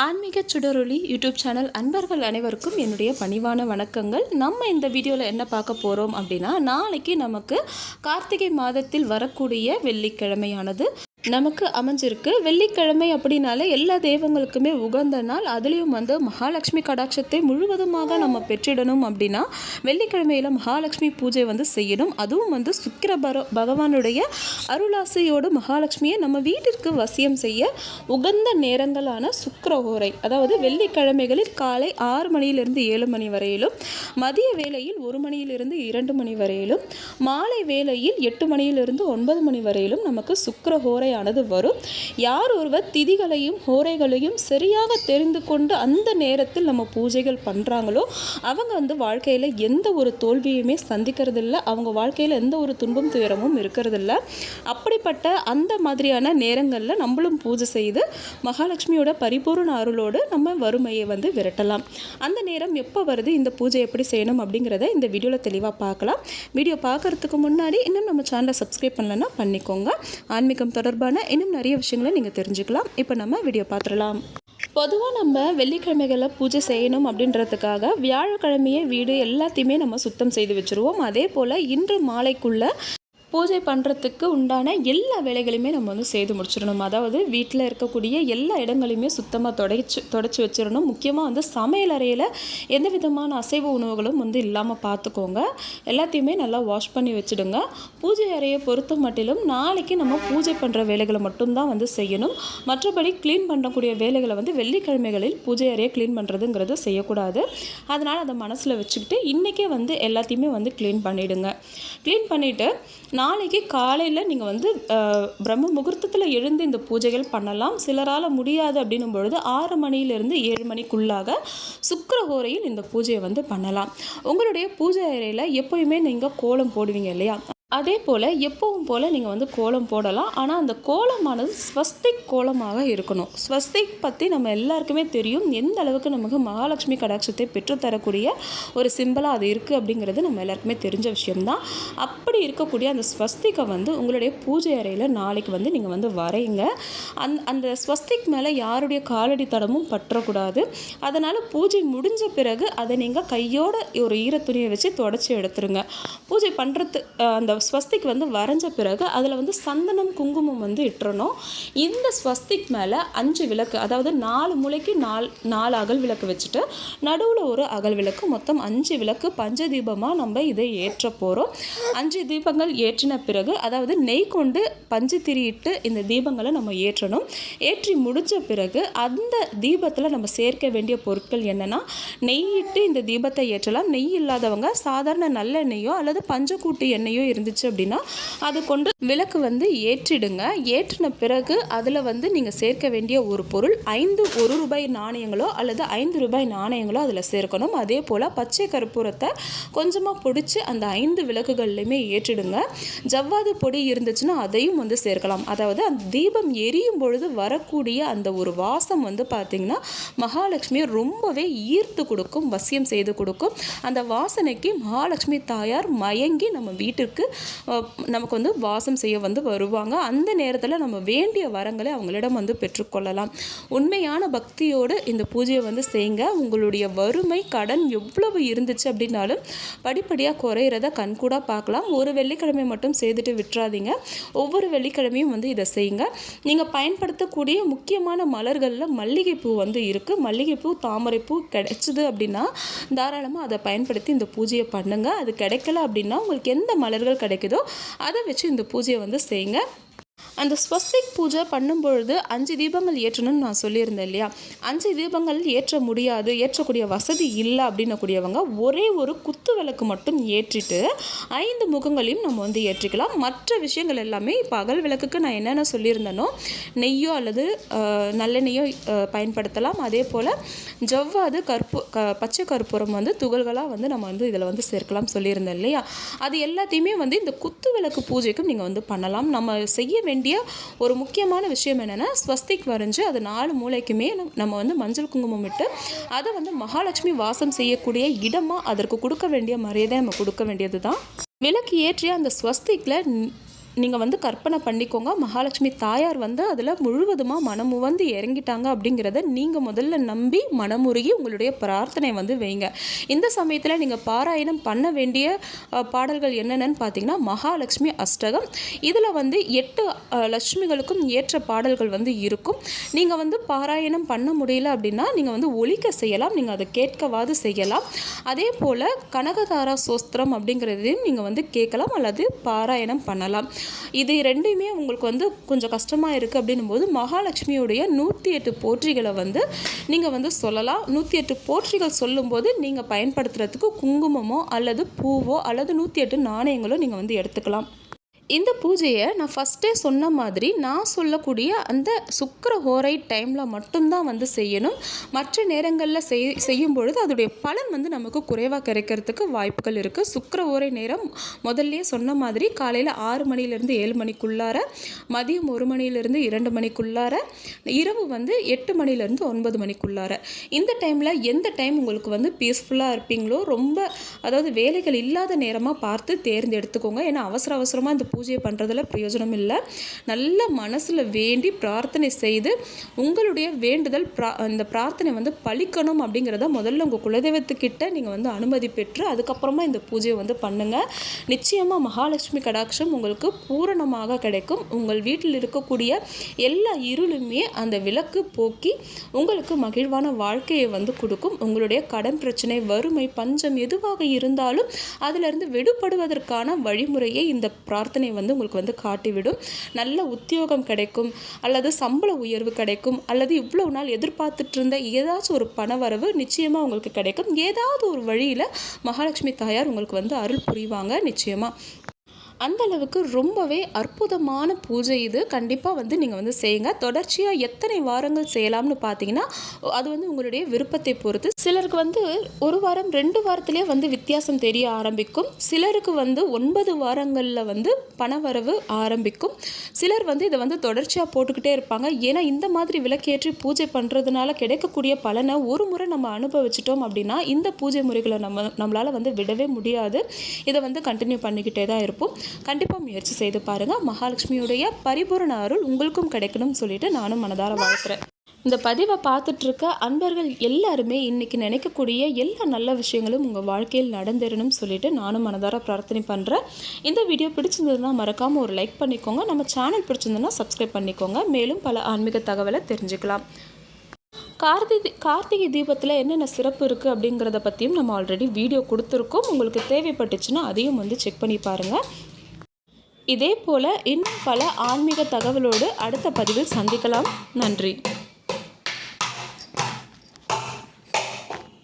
ஆன்மீக சுடரொளி YouTube channel அன்பர்கள் அனைவருக்கும் என்னுடைய பணிவான வணக்கங்கள். நம்ம இந்த வீடியோவில் என்ன பார்க்க போகிறோம் அப்படின்னா, நாளைக்கு நமக்கு கார்த்திகை மாதத்தில் வரக்கூடிய வெள்ளிக்கிழமையானது நமக்கு அமைஞ்சிருக்கு. வெள்ளிக்கிழமை அப்படின்னாலே எல்லா தெய்வங்களுக்குமே உகந்த நாள். அதுலேயும் மகாலட்சுமி கடாட்சத்தை முழுவதுமாக நம்ம பெற்றிடணும் அப்படின்னா வெள்ளிக்கிழமையில் மகாலட்சுமி பூஜை செய்யணும். அதுவும் சுக்கிர பகவானுடைய அருளாசையோடு மகாலட்சுமியை நம்ம வீட்டிற்கு வசியம் செய்ய உகந்த நேரங்களான சுக்கிரஹோரை, அதாவது வெள்ளிக்கிழமைகளில் காலை 6 மணியிலிருந்து 7 மணி வரையிலும், மதிய வேளையில் 1 மணியிலிருந்து 2 மணி வரையிலும், மாலை வேளையில் 8 மணியிலிருந்து 9 மணி வரையிலும் நமக்கு சுக்கிரஹோரை வரும். யார் ஒருவர் திதிகளையும் ஹோரைகளையும் சரியாக தெரிந்து கொண்டு அந்த நேரத்தில் நம்ம பூஜைகள் பண்றாங்களோ அவங்க வாழ்க்கையில எந்த ஒரு தோல்வியுமே சந்திக்கிறது இல்லை. அவங்க வாழ்க்கையில எந்த ஒரு துன்பம் துயரமும் இருக்கிறது இல்லை. அப்படிப்பட்ட அந்த மாதிரியான நேரங்களில் நம்மளும் பூஜை செய்து மகாலட்சுமியோட பரிபூர்ண அருளோடு நம்ம வறுமையை விரட்டலாம். அந்த நேரம் எப்போ வருது, இந்த பூஜை எப்படி செய்யணும் அப்படிங்கிறத இந்த வீடியோவில் தெளிவாக பார்க்கலாம். வீடியோ பார்க்கறதுக்கு முன்னாடி இன்னும் நம்ம சேனலை சப்ஸ்கிரைப் பண்ணலன்னா பண்ணிக்கோங்க. ஆன்மீகம் தொடர்பான இன்னும் நிறைய விஷயங்களை நீங்கள் தெரிஞ்சுக்கலாம். இப்போ நம்ம வீடியோ பார்த்துடலாம். பொதுவாக நம்ம வெள்ளிக்கிழமைகளில் பூஜை செய்யணும் அப்படின்றதுக்காக வியாழக்கிழமையே வீடு எல்லாத்தையுமே நம்ம சுத்தம் செய்து வச்சுருவோம். அதே போல் இன்று மாலைக்குள்ளே பூஜை பண்ணுறதுக்கு உண்டான எல்லா வேலைகளையுமே நம்ம செய்து முடிச்சிடணும். அதாவது வீட்டில் இருக்கக்கூடிய எல்லா இடங்களையுமே சுத்தமாக தொடச்சி வச்சிடணும். முக்கியமாக சமையல் அறையில் எந்த விதமான அசைவ உணவுகளும் இல்லாமல் பார்த்துக்கோங்க. எல்லாத்தையுமே நல்லா வாஷ் பண்ணி வச்சுடுங்க. பூஜை அறையை பொறுத்த மட்டிலும் நாளைக்கு நம்ம பூஜை பண்ணுற வேலைகளை மட்டும்தான் செய்யணும். மற்றபடி க்ளீன் பண்ணக்கூடிய வேலைகளை வெள்ளிக்கிழமைகளில் பூஜை அறையை க்ளீன் பண்ணுறதுங்கிறது செய்யக்கூடாது. அதனால் அதை மனசில் வச்சுக்கிட்டு இன்றைக்கே எல்லாத்தையுமே க்ளீன் பண்ணிவிடுங்க. க்ளீன் பண்ணிவிட்டு நாளைக்கு காலையில் நீங்கள் பிரம்ம முகூர்த்தத்தில் எழுந்து இந்த பூஜைகள் பண்ணலாம். சிலரால் முடியாது அப்படின்னும் பொழுது 6 மணியிலிருந்து 7 மணிக்குள்ளாக சுக்கிரஹோரையில் இந்த பூஜையை பண்ணலாம். உங்களுடைய பூஜை அறையில் எப்போயுமே நீங்கள் கோலம் போடுவீங்க இல்லையா, அதே போல் எப்பவும் போல் நீங்கள் கோலம் போடலாம். ஆனால் அந்த கோலமானது ஸ்வஸ்திக் கோலமாக இருக்கணும். ஸ்வஸ்திக் பற்றி நம்ம எல்லாருக்குமே தெரியும், எந்த அளவுக்கு நமக்கு மகாலட்சுமி கடாட்சத்தை பெற்றுத்தரக்கூடிய ஒரு சிம்பிளாக அது இருக்குது அப்படிங்கிறது நம்ம எல்லாருக்குமே தெரிஞ்ச விஷயம்தான். அப்படி இருக்கக்கூடிய அந்த ஸ்வஸ்திக்கை உங்களுடைய பூஜை அறையில் நாளைக்கு நீங்கள் வரைங்க. அந்த ஸ்வஸ்திக் மேலே யாருடைய காலடி தடமும் பற்றக்கூடாது. அதனால் பூஜை முடிஞ்ச பிறகு அதை நீங்கள் கையோட ஒரு ஈரத்துணியை வச்சு தொடச்சி எடுத்துருங்க. பூஜை பண்ணுறது அந்த ஸ்வஸ்திக் வரைஞ்ச பிறகு அதில் சந்தனம் குங்குமம் இட்டுறணும். இந்த ஸ்வஸ்திக் மேலே 5 விளக்கு, அதாவது 4 மூலைக்கு 4 அகல் விளக்கு வச்சுட்டு நடுவில் ஒரு அகல் விளக்கு, மொத்தம் 5 விளக்கு பஞ்ச தீபமாக நம்ம இதை ஏற்ற போகிறோம். 5 தீபங்கள் ஏற்றின பிறகு, அதாவது நெய் கொண்டு பஞ்சு திரியிட்டு இந்த தீபங்களை நம்ம ஏற்றணும். ஏற்றி முடிஞ்ச பிறகு அந்த தீபத்தில் நம்ம சேர்க்க வேண்டிய பொருட்கள் என்னென்னா, நெய்யிட்டு இந்த தீபத்தை ஏற்றலாம். நெய் இல்லாதவங்க சாதாரண நல்லெண்ணெயோ அல்லது பஞ்சக்கூட்டு எண்ணெயோ இருந்துச்சு அப்படின்னா அது கொண்டு விளக்கு ஏற்றிடுங்க. ஏற்றின பிறகு அதில் நீங்கள் சேர்க்க வேண்டிய ஒரு பொருள் 5 1 ரூபாய் நாணயங்களோ அல்லது 5 ரூபாய் நாணயங்களோ அதில் சேர்க்கணும். அதே போல் பச்சை கற்பூரத்தை கொஞ்சமாக பொடிச்சு அந்த 5 விளக்குகள்லையுமே ஏற்றிடுங்க. ஜவ்வாது பொடி இருந்துச்சுன்னா அதையும் சேர்க்கலாம். அதாவது அந்த தீபம் எரியும் பொழுது வரக்கூடிய அந்த ஒரு வாசம் பார்த்திங்கன்னா மகாலட்சுமியை ரொம்பவே ஈர்த்து கொடுக்கும், வசியம் செய்து கொடுக்கும். அந்த வாசனைக்கு மகாலட்சுமி தாயார் மயங்கி நம்ம வீட்டிற்கு நமக்கு வாசம் செய்ய வருவாங்க. அந்த நேரத்தில் நம்ம வேண்டிய வரங்களை அவங்களிடம் பெற்றுக்கொள்ளலாம். உண்மையான பக்தியோடு இந்த பூஜையை செய்யுங்க. உங்களுடைய வறுமை கடன் எவ்வளவு இருந்துச்சு அப்படின்னாலும் படிப்படியாக குறையிறத கண்கூடாக பார்க்கலாம். ஒரு வெள்ளிக்கிழமை மட்டும் செய்துட்டு விட்டுறாதீங்க. ஒவ்வொரு வெள்ளிக்கிழமையும் இதை செய்யுங்க. நீங்கள் பயன்படுத்தக்கூடிய முக்கியமான மலர்களில் மல்லிகைப்பூ இருக்குது. மல்லிகைப்பூ தாமரைப்பூ கிடைச்சிது அப்படின்னா தாராளமாக அதை பயன்படுத்தி இந்த பூஜையை பண்ணுங்க. அது கிடைக்கல அப்படின்னா உங்களுக்கு எந்த மலர்கள் கிடைக்குதோ அதை வச்சு இந்த பூஜையை செய்யுங்க. அந்த ஸ்வஸ்திக் பூஜை பண்ணும்பொழுது 5 தீபங்கள் ஏற்றணும்னு நான் சொல்லியிருந்தேன் இல்லையா, 5 தீபங்கள் ஏற்ற முடியாது, ஏற்றக்கூடிய வசதி இல்லை அப்படின்னக்கூடியவங்க ஒரே ஒரு குத்து விளக்கு மட்டும் ஏற்றிட்டு 5 முகங்களையும் நம்ம ஏற்றிக்கலாம். மற்ற விஷயங்கள் எல்லாமே இப்போ அகல் விளக்குக்கு நான் என்னென்ன சொல்லியிருந்தேனோ நெய்யோ அல்லது நல்லெண்ணெய்யோ பயன்படுத்தலாம். அதே போல் ஜவ்வாது பச்சை கற்பூரம் துகள்களாக நம்ம இதில் சேர்க்கலாம் சொல்லியிருந்தேன் இல்லையா, அது எல்லாத்தையுமே இந்த குத்து விளக்கு பூஜைக்கும் நீங்கள் பண்ணலாம். நம்ம செய்ய வேண்டிய ஒரு முக்கியமான விஷயம் என்னென்னா, ஸ்வஸ்திக் வரைஞ்சு அது 4 மூலைக்குமே நம்ம மஞ்சள் குங்குமம் இட்டு அதை மகாலட்சுமி வாசம் செய்யக்கூடிய இடமாக அதற்கு கொடுக்க வேண்டிய மரியாதை நம்ம கொடுக்க வேண்டியது தான். விளக்கு ஏற்றிய அந்த ஸ்வஸ்திக்கில் நீங்கள் வந்து கற்பனை பண்ணிக்கோங்க. மகாலட்சுமி தாயார் வந்து அதில் முழுவதுமாக மனமுவந்து இறங்கிட்டாங்க அப்படிங்கிறத நீங்கள் முதல்ல நம்பி மனமுருகி உங்களுடைய பிரார்த்தனை வந்து வைங்க. இந்த சமயத்தில் நீங்கள் பாராயணம் பண்ண வேண்டிய பாடல்கள் என்னென்னு பார்த்தீங்கன்னா, மகாலட்சுமி அஷ்டகம். இதில் வந்து 8 லட்சுமிகளுக்கும் ஏற்ற பாடல்கள் வந்து இருக்கும். நீங்கள் வந்து பாராயணம் பண்ண முடியல அப்படின்னா நீங்கள் வந்து ஒலிக்க செய்யலாம், நீங்கள் அதை கேட்கவாது செய்யலாம். அதே போல் கனகதாரா சோஸ்திரம் அப்படிங்கிறதையும் நீங்கள் வந்து கேட்கலாம் அல்லது பாராயணம் பண்ணலாம். இது ரெண்டுமே உங்களுக்கு வந்து கொஞ்சம் கஷ்டமாக இருக்குது அப்படின்னும் போது மகாலட்சுமியுடைய 108 போற்றிகளை வந்து நீங்கள் வந்து சொல்லலாம். 108 போற்றிகள் சொல்லும்போது நீங்கள் பயன்படுத்துறதுக்கு குங்குமமோ அல்லது பூவோ அல்லது 108 நாணயங்களோ நீங்கள் வந்து எடுத்துக்கலாம். இந்த பூஜையை நான் ஃபஸ்ட்டே சொன்ன மாதிரி நான் சொல்லக்கூடிய அந்த சுக்கிர ஹோரை டைமில் மட்டும்தான் வந்து செய்யணும். மற்ற நேரங்களில் செய்யும் பொழுது அதோடைய பலன் வந்து நமக்கு குறைவாக கிடைக்கிறதுக்கு வாய்ப்புகள் இருக்குது. சுக்கிர ஹோரை நேரம் முதல்லையே சொன்ன மாதிரி காலையில் 6 மணிலேருந்து 7 மணிக்குள்ளார, மதியம் 1 மணிலேருந்து 2 மணிக்குள்ளார, இரவு வந்து 8 மணிலேருந்து 9 மணிக்குள்ளார. இந்த டைமில் எந்த டைம் உங்களுக்கு வந்து பீஸ்ஃபுல்லாக இருப்பீங்களோ, ரொம்ப அதாவது வேலைகள் இல்லாத நேரமாக பார்த்து தேர்ந்தெடுத்துக்கோங்க. ஏன்னா அவசரமாக இந்த பூஜையை பண்ணுறதுல பிரயோஜனம் இல்லை. நல்ல மனசில் வேண்டி பிரார்த்தனை செய்து உங்களுடைய வேண்டுதல் இந்த பிரார்த்தனை வந்து பலிக்கணும் அப்படிங்கிறத முதல்ல உங்கள் குலதெய்வத்துக்கிட்ட நீங்கள் வந்து அனுமதி பெற்று அதுக்கப்புறமா இந்த பூஜையை வந்து பண்ணுங்கள். நிச்சயமாக மகாலட்சுமி கடாட்சம் உங்களுக்கு பூரணமாக கிடைக்கும். உங்கள் வீட்டில் இருக்கக்கூடிய எல்லா இருளுமே அந்த விளக்கு போக்கி உங்களுக்கு மகிழ்வான வாழ்க்கையை வந்து கொடுக்கும். உங்களுடைய கடன் பிரச்சனை, வறுமை, பஞ்சம் எதுவாக இருந்தாலும் அதிலிருந்து விடுபடுவதற்கான வழிமுறையை இந்த பிரார்த்தனை வந்து உங்களுக்கு வந்து காட்டிவிடும். நல்ல உத்தியோகம் கிடைக்கும், அல்லது சம்பள உயர்வு கிடைக்கும், அல்லது இவ்வளவு நாள் எதிர்பார்த்துட்டு இருந்த ஏதாச்சும் ஒரு பணவரவு நிச்சயமாக உங்களுக்கு கிடைக்கும். ஏதாவது ஒரு வழியில் மகாலட்சுமி தாயார் உங்களுக்கு வந்து அருள் புரிவாங்க நிச்சயமாக. அந்த அளவுக்கு ரொம்பவே அற்புதமான பூஜை இது. கண்டிப்பாக வந்து நீங்கள் வந்து செய்யுங்க. தொடர்ச்சியாக எத்தனை வாரங்கள் செய்யலாம்னு பார்த்தீங்கன்னா அது வந்து உங்களுடைய விருப்பத்தை பொறுத்து. சிலருக்கு வந்து 1 வாரம் 2 வாரத்திலே வந்து வித்தியாசம் தெரிய ஆரம்பிக்கும். சிலருக்கு வந்து 9 வாரங்களில் வந்து பணவரவு ஆரம்பிக்கும். சிலர் வந்து இதை வந்து தொடர்ச்சியாக போட்டுக்கிட்டே இருப்பாங்க. ஏன்னா இந்த மாதிரி விளக்கேற்றி பூஜை பண்ணுறதுனால கிடைக்கக்கூடிய பலனை ஒரு முறை நம்ம அனுபவிச்சிட்டோம் அப்படின்னா இந்த பூஜை முறைகளை நம்மளால் வந்து விடவே முடியாது. இதை வந்து கண்டினியூ பண்ணிக்கிட்டே தான் இருப்போம். கண்டிப்பாக முயற்சி செய்து பாருங்கள். மகாலட்சுமியுடைய பரிபூரண அருள் உங்களுக்கும் கிடைக்கணும்னு சொல்லிட்டு நானும் மனதார வாழ்த்துறேன். இந்த பதிவை பார்த்துட்ருக்க அன்பர்கள் எல்லாருமே இன்றைக்கி நினைக்கக்கூடிய எல்லா நல்ல விஷயங்களும் உங்கள் வாழ்க்கையில் நடந்துடணும்னு சொல்லிட்டு நானும் மனதார பிரார்த்தனை பண்ணுறேன். இந்த வீடியோ பிடிச்சிருந்ததுன்னா மறக்காமல் ஒரு லைக் பண்ணிக்கோங்க. நம்ம சேனல் பிடிச்சிருந்ததுன்னா சப்ஸ்கிரைப் பண்ணிக்கோங்க. மேலும் பல ஆன்மீக தகவலை தெரிஞ்சுக்கலாம். கார்த்திகை தீபத்தில் என்னென்ன சிறப்பு இருக்குது அப்படிங்கிறத பற்றியும் நம்ம ஆல்ரெடி வீடியோ கொடுத்துருக்கோம். உங்களுக்கு தேவைப்பட்டுச்சுன்னா அதையும் வந்து செக் பண்ணி பாருங்கள். இதே போல் இன்னும் பல ஆன்மீக தகவலோடு அடுத்த பதிவில் சந்திக்கலாம். நன்றி.